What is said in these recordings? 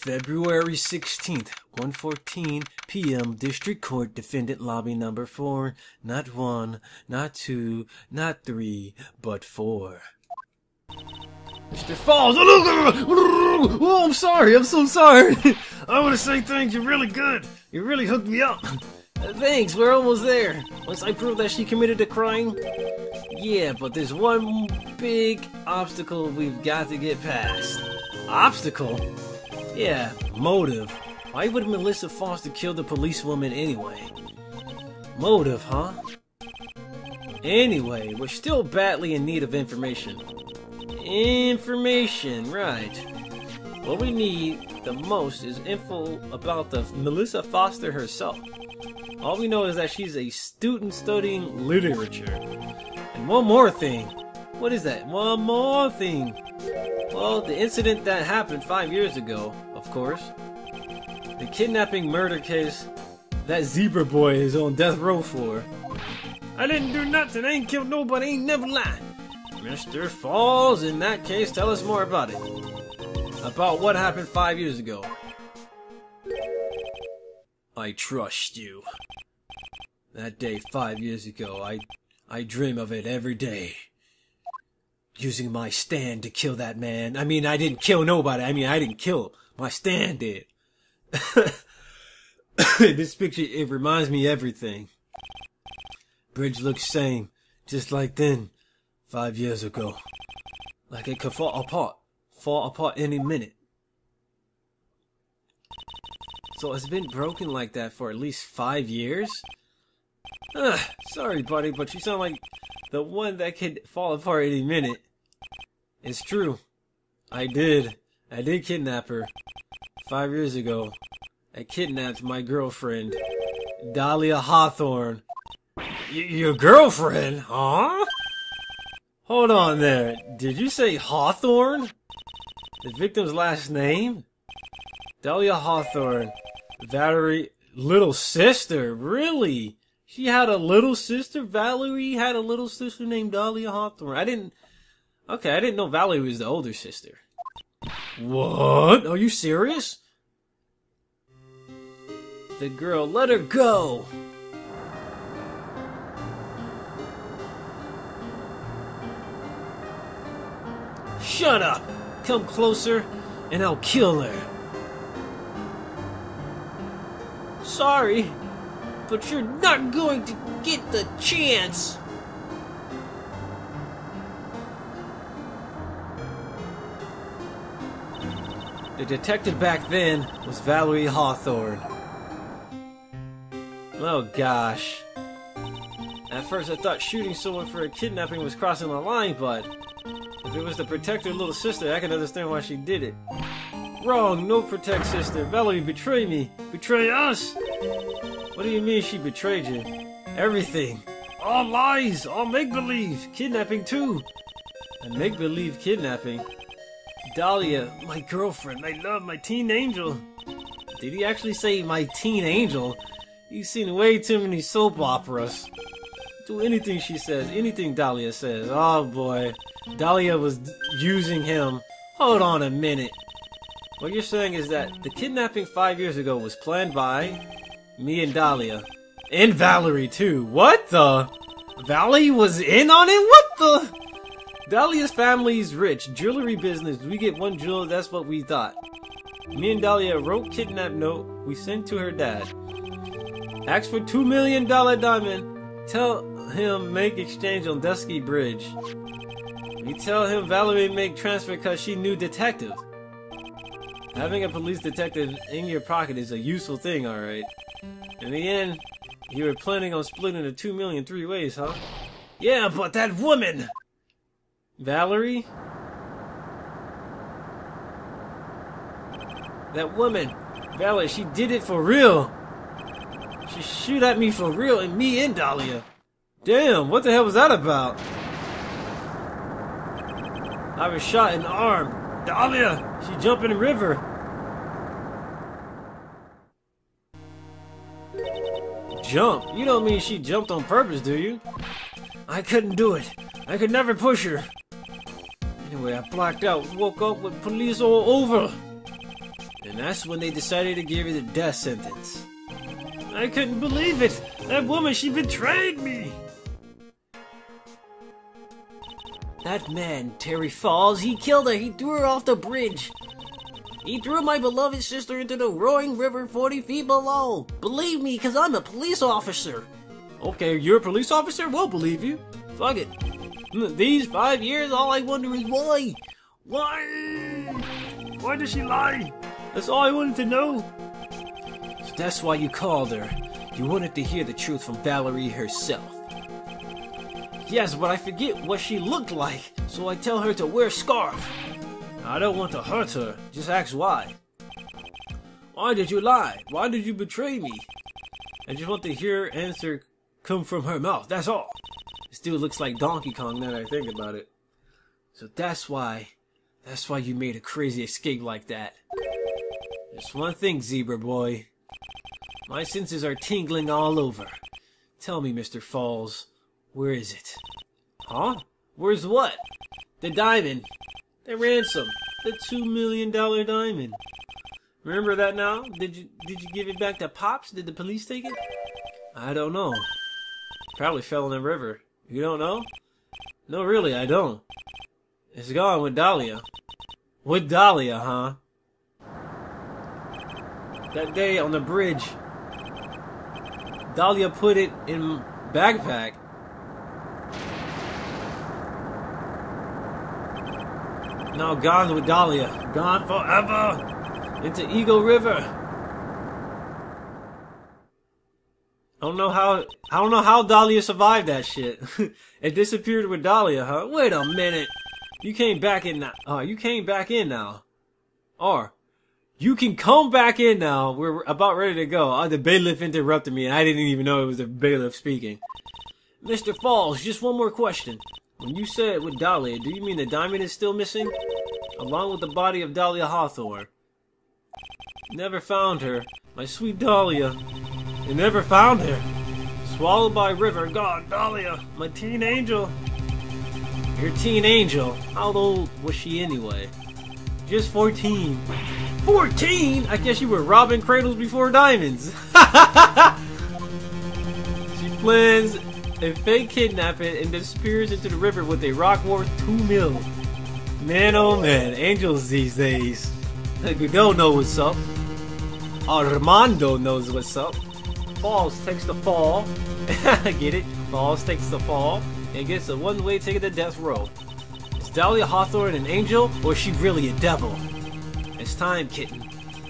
February 16th, 1:14 p.m. District Court, Defendant Lobby number 4. Not 1, not 2, not 3, but 4. Mr. Falls! Oh, I'm sorry, I'm so sorry. I want to say thanks, you're really good. You really hooked me up. Thanks, we're almost there. Once I prove that she committed a crime. Yeah, but there's one big obstacle we've got to get past. Obstacle? Yeah, motive. Why would Melissa Foster kill the policewoman anyway? Motive, huh? Anyway, we're still badly in need of information. Information, right. What we need the most is info about the Melissa Foster herself. All we know is that she's a student studying literature. And one more thing. What is that? One more thing. Well, the incident that happened 5 years ago, of course. The kidnapping murder case that zebra boy is on death row for. I didn't do nothing. I ain't killed nobody. I ain't never lied. Mr. Falls, in that case, tell us more about it. About what happened 5 years ago. I trust you. That day 5 years ago, I dream of it every day. Using my stand to kill that man. I mean, I didn't kill nobody. I mean, I didn't kill him. My stand did. This picture, it reminds me of everything. Bridge looks same, just like then, 5 years ago. Like it could fall apart any minute. So it's been broken like that for at least 5 years? Sorry, buddy, but you sound like the one that could fall apart any minute. It's true. I did kidnap her. 5 years ago. I kidnapped my girlfriend, Dahlia Hawthorne. Your girlfriend? Huh? Hold on there. Did you say Hawthorne? The victim's last name? Dahlia Hawthorne. Valerie, little sister? Really? She had a little sister? Valerie had a little sister named Dahlia Hawthorne. I didn't know Valerie was the older sister. What? Are you serious? The girl, let her go! Shut up! Come closer, and I'll kill her. Sorry, but you're not going to get the chance! The detective back then was Valerie Hawthorne. Oh gosh. At first I thought shooting someone for a kidnapping was crossing the line, but if it was to protect her little sister, I can understand why she did it. Wrong, no protect sister. Valerie betrayed me. Betray us? What do you mean she betrayed you? Everything. All lies, all make-believe. Kidnapping too. And make-believe kidnapping. Dahlia, my girlfriend, my love, my teen angel. Did he actually say my teen angel? He's seen way too many soap operas. Do anything she says, anything Dahlia says. Oh boy. Dahlia was using him. Hold on a minute. What you're saying is that the kidnapping 5 years ago was planned by me and Dahlia. And Valerie too. What the? Valerie was in on it? What the? Dahlia's family's rich. Jewelry business. We get one jewel, that's what we thought. Me and Dahlia wrote kidnap note. We sent to her dad. Ask for $2 million diamond. Tell him make exchange on Dusky Bridge. We tell him Valerie make transfer because she knew detective. Having a police detective in your pocket is a useful thing, alright. In the end, you were planning on splitting the $2 million 3 ways, huh? Yeah, but that woman! Valerie? That woman! Valerie, she did it for real! She shoot at me for real, and me and Dahlia. Damn, what the hell was that about? I was shot in the arm. Dahlia, she jumped in the river. Jump? You don't mean she jumped on purpose, do you? I couldn't do it. I could never push her. Anyway, I blacked out, woke up with police all over. And that's when they decided to give her the death sentence. I couldn't believe it! That woman, she betrayed me! That man, Terry Falls, he killed her. He threw her off the bridge. He threw my beloved sister into the roaring river 40 feet below. Believe me, because I'm a police officer. Okay, you're a police officer? We'll believe you. Fuck it. These 5 years, all I wonder is why? Why? Why does she lie? That's all I wanted to know. So that's why you called her. You wanted to hear the truth from Valerie herself. Yes, but I forget what she looked like, so I tell her to wear a scarf. I don't want to hurt her, just ask why. Why did you lie? Why did you betray me? I just want to hear her answer come from her mouth, that's all. It still looks like Donkey Kong now that I think about it. So that's why you made a crazy escape like that. Just one thing, Zebra Boy. My senses are tingling all over. Tell me, Mr. Falls. Where is it? Huh? Where's what? The diamond. The ransom. The $2 million diamond. Remember that now? Did you give it back to Pops? Did the police take it? I don't know. Probably fell in the river. You don't know? No, really, I don't. It's gone with Dahlia. With Dahlia, huh? That day on the bridge, Dahlia put it in backpack. Now gone with Dahlia. Gone forever. Into Eagle River. I don't know how Dahlia survived that shit. It disappeared with Dahlia, huh? Wait a minute. You came back in now. You came back in now. Or you can come back in now. We're about ready to go. The bailiff interrupted me and I didn't even know it was the bailiff speaking. Mr. Falls, just one more question. When you said with Dahlia, do you mean the diamond is still missing? Along with the body of Dahlia Hawthorne. Never found her. My sweet Dahlia. They never found her. Swallowed by river. God, Dahlia. My teen angel. Your teen angel? How old was she anyway? Just 14. 14? I guess you were robbing cradles before diamonds. She plans a fake kidnapping and disappears into the river with a rock worth $2 million. Man, oh man, angels these days. We don't know what's up. Armando knows what's up. Falls takes the fall. Get it? Falls takes the fall and gets a one-way ticket to death row. Is Dahlia Hawthorne an angel or is she really a devil? It's time, kitten.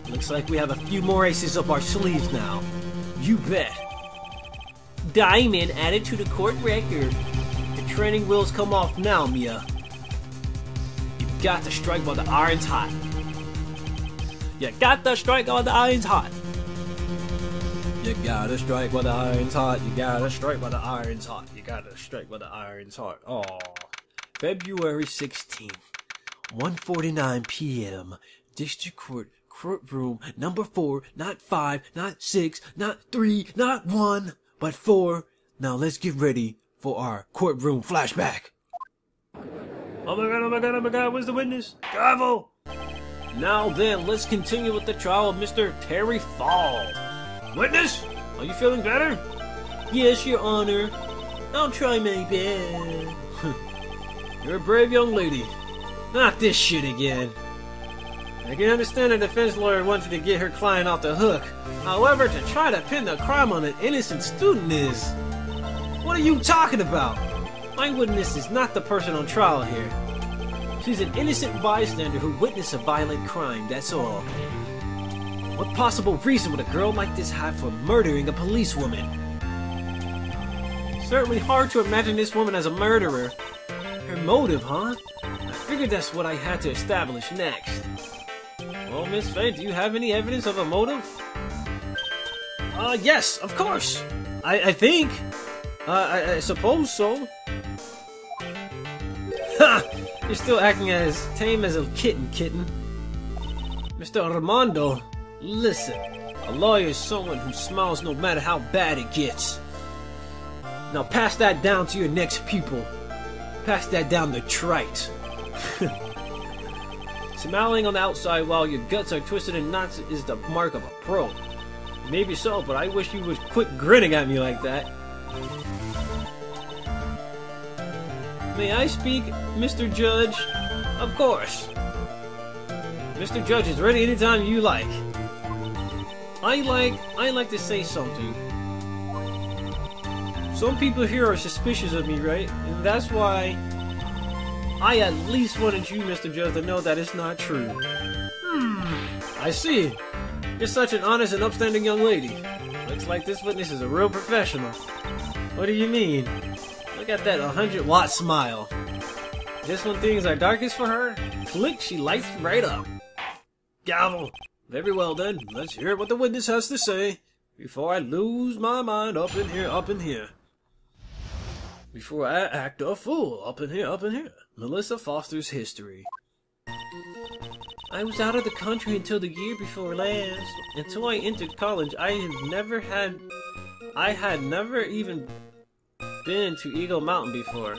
Looks like we have a few more aces up our sleeves now. You bet. Diamond added to the court record. The training wheels come off now, Mia. You've got to strike while the iron's hot. You got to strike while the iron's hot. You gotta strike while the iron's hot. You gotta strike while the iron's hot. You gotta strike while the iron's hot. Oh, February 16th, 1:49 p.m. District Court, courtroom number 4, not 5, not 6, not 3, not 1, but 4. Now let's get ready for our courtroom flashback. Oh my god, oh my god, oh my god, where's the witness? Gavel! Now then, let's continue with the trial of Mr. Terry Falls. Witness, are you feeling better? Yes, Your Honor. I'll try my best. You're a brave young lady. Not this shit again. I can understand a defense lawyer wanting to get her client off the hook. However, to try to pin the crime on an innocent student is... What are you talking about? My witness is not the person on trial here. She's an innocent bystander who witnessed a violent crime, that's all. What possible reason would a girl like this have for murdering a policewoman? Certainly hard to imagine this woman as a murderer. Her motive, huh? I figured that's what I had to establish next. Well, Miss Faye, do you have any evidence of a motive? Yes, of course. I think. I suppose so. Ha! You're still acting as tame as a kitten. Mr. Armando, listen. A lawyer is someone who smiles no matter how bad it gets. Now pass that down to your next pupil. Pass that down the trite. Smiling on the outside while your guts are twisted in knots is the mark of a pro. Maybe so, but I wish you would quit grinning at me like that. May I speak, Mr. Judge? Of course. Mr. Judge is ready anytime you like. I like to say something. Some people here are suspicious of me, right? And that's why I at least wanted you, Mr. Judge, to know that it's not true. I see. You're such an honest and upstanding young lady. Looks like this witness is a real professional. What do you mean? Look at that 100-watt smile. Just when things are darkest for her, click, she lights right up. Gavel. Very well then, let's hear what the witness has to say before I lose my mind up in here. Before I act a fool up in here. Melissa Foster's history. I was out of the country until the year before last. Until I entered college, I had never even been to Eagle Mountain before.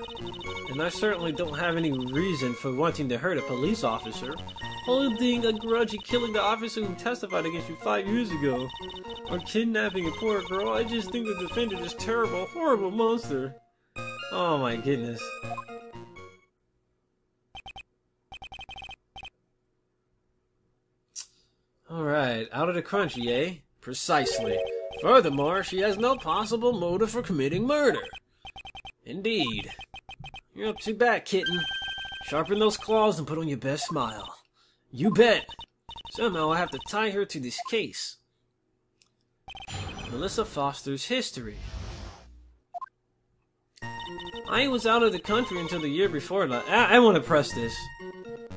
And I certainly don't have any reason for wanting to hurt a police officer, holding a grudge and killing the officer who testified against you 5 years ago, or kidnapping a poor girl. I just think the defendant is terrible, horrible monster. Oh my goodness. Alright, out of the country, eh? Precisely. Furthermore, she has no possible motive for committing murder. Indeed. You're up to bat, kitten. Sharpen those claws and put on your best smile. You bet. Somehow I have to tie her to this case. Melissa Foster's history. I was out of the country until the year before. I want to press this.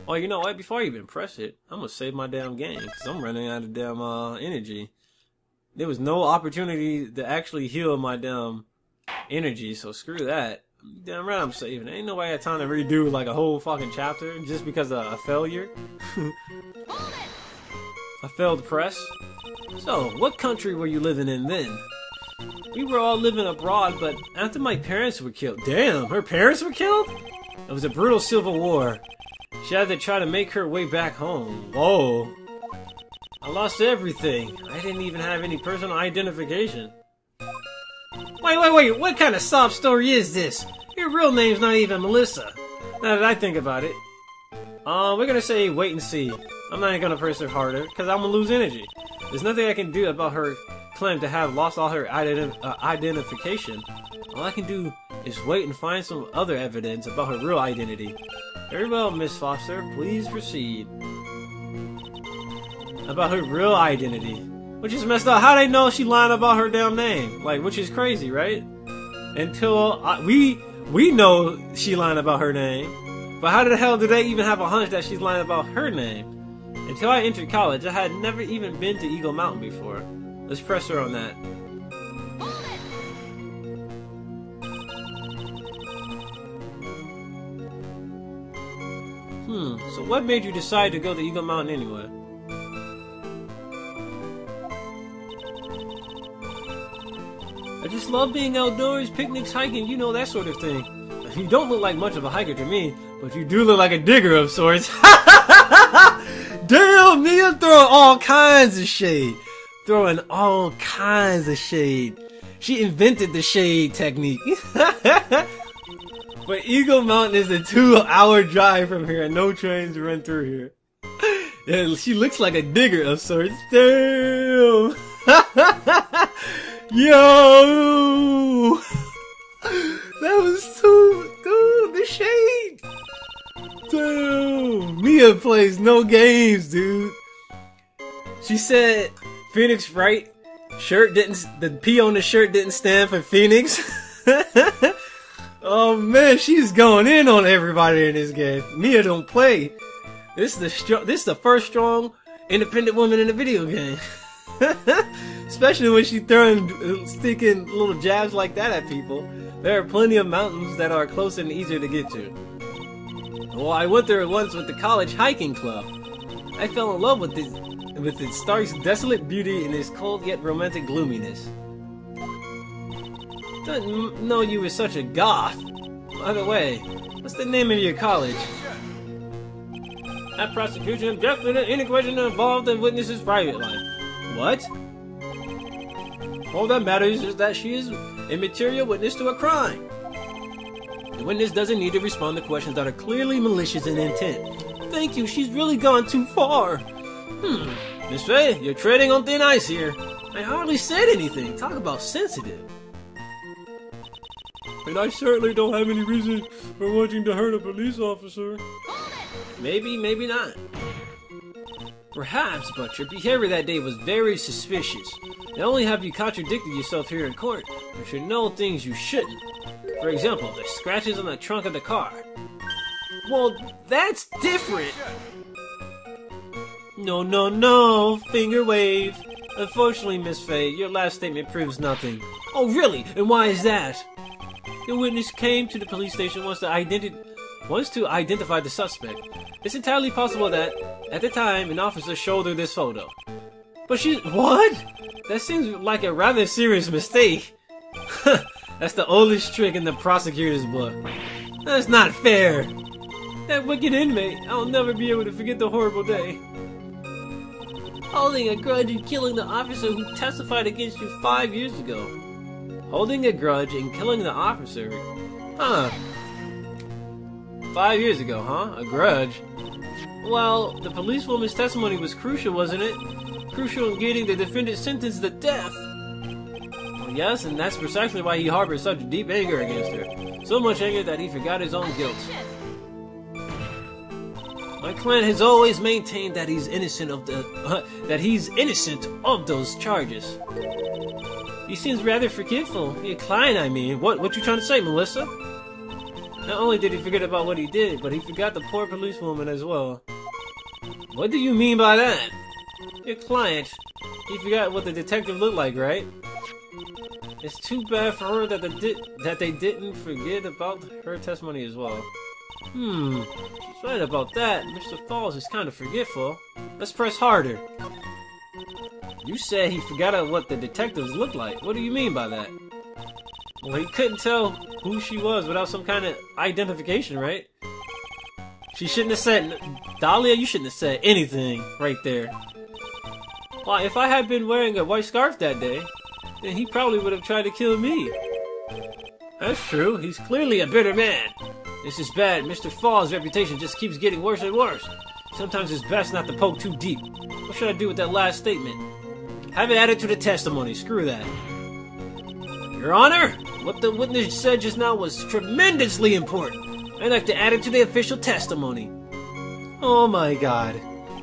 Oh, you know what? Before I even press it, I'm going to save my damn game, because I'm running out of damn energy. There was no opportunity to actually heal my damn energy, so screw that. Damn right I'm saving. Ain't no way I had time to redo like a whole fucking chapter just because of a failure. A failed press. So, what country were you living in then? We were all living abroad, but after my parents were killed... Damn, her parents were killed? It was a brutal civil war. She had to try to make her way back home. Whoa. I lost everything. I didn't even have any personal identification. Wait, what kind of sob story is this? Your real name's not even Melissa. Now that I think about it. We're gonna say wait and see. I'm not even gonna press her harder, because I'm gonna lose energy. There's nothing I can do about her claim to have lost all her identification. All I can do is wait and find some other evidence about her real identity. Very well, Miss Foster, please proceed. About her real identity. Which is messed up. How they know she lying about her damn name? Like, which is crazy, right? Until we know she lying about her name. But how the hell do they even have a hunch that she's lying about her name? Until I entered college, I had never even been to Eagle Mountain before. Let's press her on that. So what made you decide to go to Eagle Mountain anyway? I just love being outdoors, picnics, hiking, you know, that sort of thing. You don't look like much of a hiker to me, but you do look like a digger of sorts. Damn, Mia throwing all kinds of shade. Throwing all kinds of shade. She invented the shade technique. But Eagle Mountain is a 2-hour drive from here and no trains run through here. Yeah, she looks like a digger of sorts. Damn! Yo! That was too... Dude, the shade! Damn! Mia plays no games, dude. She said Phoenix Wright shirt didn't... The P on the shirt didn't stand for Phoenix. Oh man, she's going in on everybody in this game. Mia don't play. This is the first strong independent woman in a video game. Especially when she's sticking little jabs like that at people. There are plenty of mountains that are closer and easier to get to. Well, I went there once with the college hiking club. I fell in love with its stark's desolate beauty and its cold yet romantic gloominess. Didn't know you were such a goth. By the way, what's the name of your college? That prosecution objected to any question involved in witness's private life. What? All that matters is that she is a material witness to a crime. The witness doesn't need to respond to questions that are clearly malicious in intent. Thank you, she's really gone too far. Miss Faye, you're treading on thin ice here. I hardly said anything. Talk about sensitive. And I certainly don't have any reason for wanting to hurt a police officer. Maybe, maybe not. Perhaps, but your behavior that day was very suspicious. Not only have you contradicted yourself here in court, but you know things you shouldn't. For example, the scratches on the trunk of the car. Well, that's different! No, finger wave. Unfortunately, Miss Faye, your last statement proves nothing. Oh, really? And why is that? The witness came to the police station wants to identify the suspect. It's entirely possible that, at the time, an officer showed her this photo. But what? That seems like a rather serious mistake. That's the oldest trick in the prosecutor's book. That's not fair. That wicked inmate, I'll never be able to forget the horrible day. Holding a grudge and killing the officer who testified against you 5 years ago. Holding a grudge and killing the officer? Huh. 5 years ago, huh? A grudge? Well, the policewoman's testimony was crucial, wasn't it? Crucial in getting the defendant sentenced to death. Well, yes, and that's precisely why he harbored such deep anger against her. So much anger that he forgot his own guilt. My client has always maintained that he's innocent of those charges. He seems rather forgetful. Your client, I mean. What you trying to say, Melissa? Not only did he forget about what he did, but he forgot the poor policewoman as well. What do you mean by that? Your client. He forgot what the detective looked like, right? It's too bad for her that they didn't forget about her testimony as well. She's right about that. Mr. Falls is kind of forgetful. Let's press harder. You said he forgot what the detectives looked like. What do you mean by that? Well, he couldn't tell who she was without some kind of identification, right? She shouldn't have said... Dahlia, you shouldn't have said anything right there. Well, if I had been wearing a white scarf that day, then he probably would have tried to kill me. That's true. He's clearly a bitter man. This is bad. Mr. Fall's reputation just keeps getting worse and worse. Sometimes it's best not to poke too deep. What should I do with that last statement? Have it added to the testimony. Screw that. Your Honor, what the witness said just now was tremendously important. I'd like to add it to the official testimony. Oh my god.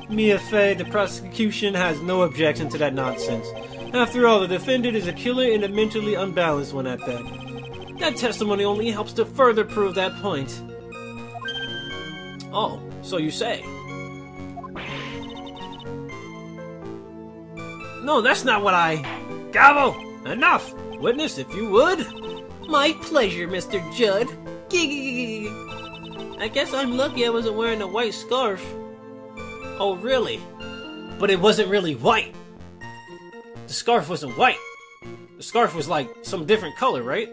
Mia Fey, the prosecution has no objection to that nonsense. After all, the defendant is a killer and a mentally unbalanced one at that. That testimony only helps to further prove that point. Oh, so you say. No, that's not what I... Gavel! Enough! Witness, if you would. My pleasure, Mr. Judd. I guess I'm lucky I wasn't wearing a white scarf. Oh, really? But it wasn't really white. The scarf wasn't white. The scarf was like some different color, right?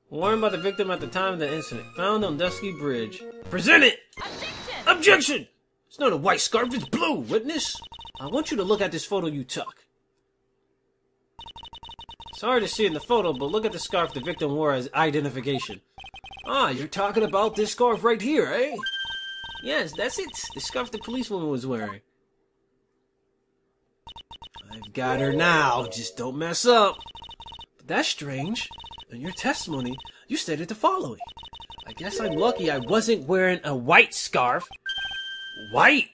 Worn by the victim at the time of the incident. Found on Dusky Bridge. Present it! Objection! Objection! It's not a white scarf, it's blue, witness! I want you to look at this photo you took. It's hard to see in the photo, but look at the scarf the victim wore as identification. Ah, you're talking about this scarf right here, eh? Yes, that's it. The scarf the policewoman was wearing. I've got her now. Just don't mess up. But that's strange. In your testimony, you stated the following. I guess I'm lucky I wasn't wearing a white scarf. White?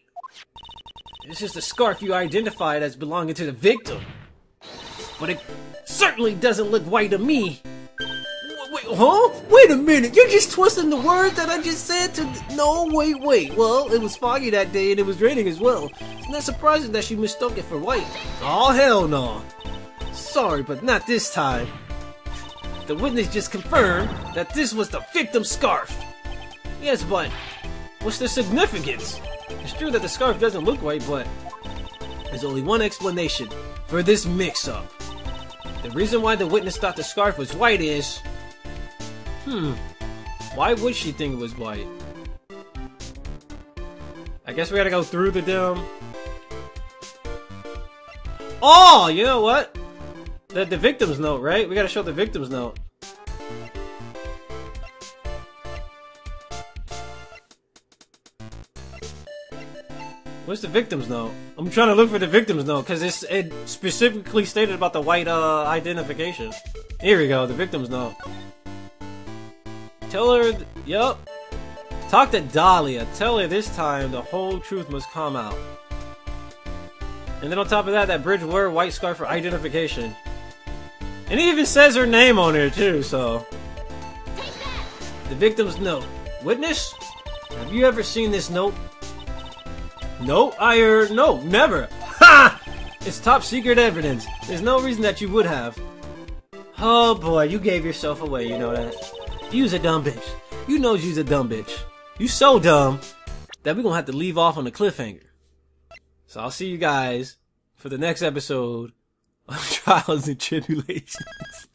This is the scarf you identified as belonging to the victim. But it certainly doesn't look white to me. Wait, huh? Wait a minute, you're just twisting the words that I just said to... No, wait. Well, it was foggy that day and it was raining as well. It's not surprising that she mistook it for white. Oh, hell no. Sorry, but not this time. The witness just confirmed that this was the victim's scarf. Yes, but what's the significance? It's true that the scarf doesn't look white, but there's only one explanation for this mix-up. The reason why the witness thought the scarf was white is... Why would she think it was white? I guess we gotta go through the dome. Oh, you know what? The victim's note, right? We gotta show the victim's note. What's the victim's note? I'm trying to look for the victim's note because it specifically stated about the white identification. Here we go, the victim's note. Tell her, yup. Talk to Dahlia. Tell her this time the whole truth must come out. And then on top of that, that bridge word white scarf for identification. And it even says her name on there too, so. The victim's note. Witness? Have you ever seen this note? No, no, never. Ha! It's top secret evidence. There's no reason that you would have. Oh boy, you gave yourself away, you know that. You's a dumb bitch. You know you's a dumb bitch. You so dumb that we're gonna have to leave off on a cliffhanger. So I'll see you guys for the next episode of Trials and Tribulations.